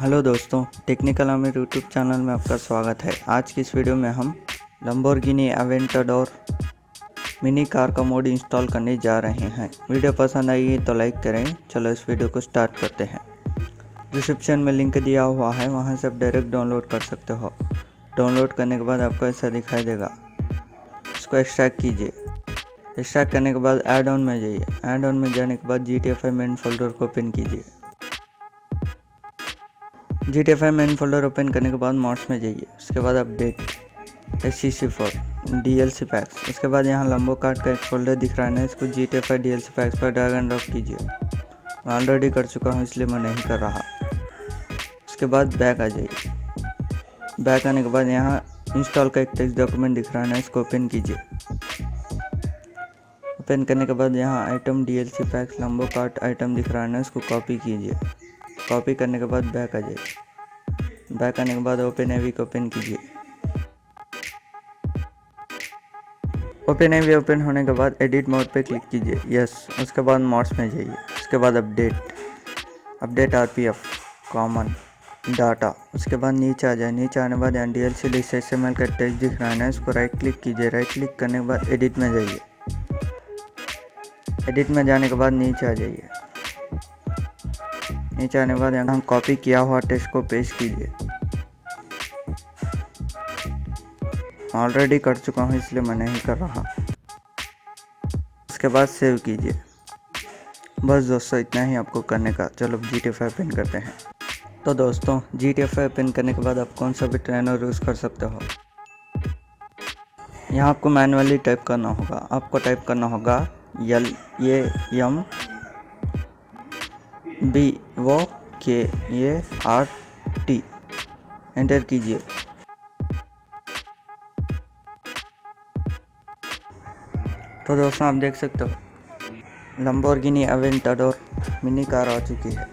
Hello दोस्तों, technical Aamir YouTube channel में आपका स्वागत है। आज की इस वीडियो में हम लंबोर्गिनी एवेंटाडोर मिनी कार का मोड इंस्टॉल करने जा रहे हैं। वीडियो पसंद आई तो लाइक करें। चलो इस वीडियो को स्टार्ट करते हैं। डिस्क्रिप्शन में लिंक दिया हुआ है, वहां से आप डायरेक्ट डाउनलोड कर सकते हो। डाउनलोड करने के बाद आपको ऐसा दिखाई देगा। इसको एक्सट्रैक्ट कीजिए। एक्सट्रैक्ट करने के बाद ऐड ऑन में जाइए। ऐड ऑन में जाने के बाद GTA5 मेन फोल्डर को ओपन कीजिए। GTA5 मेन फोल्डर ओपन करने के बाद मॉड्स में जाइए। उसके बाद अपडेट SCC4 DLC पैक्स। उसके बाद यहाँ लंबो कार्ड का एक फोल्डर दिख रहा है ना, इसको GTA5 DLC पैक्स पर ड्रैग एंड ड्रॉप कीजिए। मैं ऑलरेडी कर चुका हूँ इसलिए मैं नहीं कर रहा। उसके बाद बैक आ जाइए। बैक आने के बाद यहाँ इंस्टॉल का एक टेक्स्ट डॉक्यूमेंट दिख रहा है ना, इसको ओपन कीजिए। ओपन करने के बाद यहाँ आइटम DLC पैक्स लंबो कार्ड आइटम दिख रहा है ना, इसको कॉपी कीजिए। कॉपी करने के बाद बैक आ जाइए। बैक आने के बाद ओपन एवी को ओपन कीजिए। ओपन एवी ओपन होने के बाद एडिट मोड पे क्लिक कीजिए। यस। उसके बाद मोड्स में जाइए। उसके बाद अपडेट RPF कॉमन डाटा। उसके बाद नीचे आ जाए। नीचे आने के बाद DLC लिस्ट XML का टेक्स्ट दिख रहा है ना, इसको राइट क्लिक कीजिए। राइट क्लिक करने के बाद एडिट में जाइए। एडिट में जाने के बाद नीचे आ जाइए। नीचे आने के बाद यहाँ कॉपी किया हुआ टेक्स्ट को पेस्ट कीजिए। ऑलरेडी कर चुका हूँ इसलिए मैं नहीं कर रहा। उसके बाद सेव कीजिए। बस दोस्तों, इतना ही आपको करने का। चलो GTA5 पिन करते हैं। तो दोस्तों, GTA5 पिन करने के बाद आप कौन सा भी ट्रेनर यूज़ कर सकते हो। यहाँ आपको मैनुअली टाइप करना होगा। आपको टाइप करना होगा LAMBOKART। एंटर कीजिए। तो दोस्तों, आप देख सकते हो लंबोर्गिनी अवेंटाडोर मिनी कार आ चुकी है।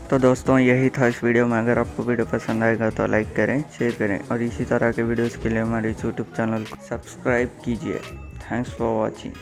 तो दोस्तों, यही था इस वीडियो में। अगर आपको वीडियो पसंद आएगा तो लाइक करें, शेयर करें और इसी तरह के वीडियोस के लिए हमारे यूट्यूब चैनल को सब्सक्राइब कीजिए। Thanks for watching.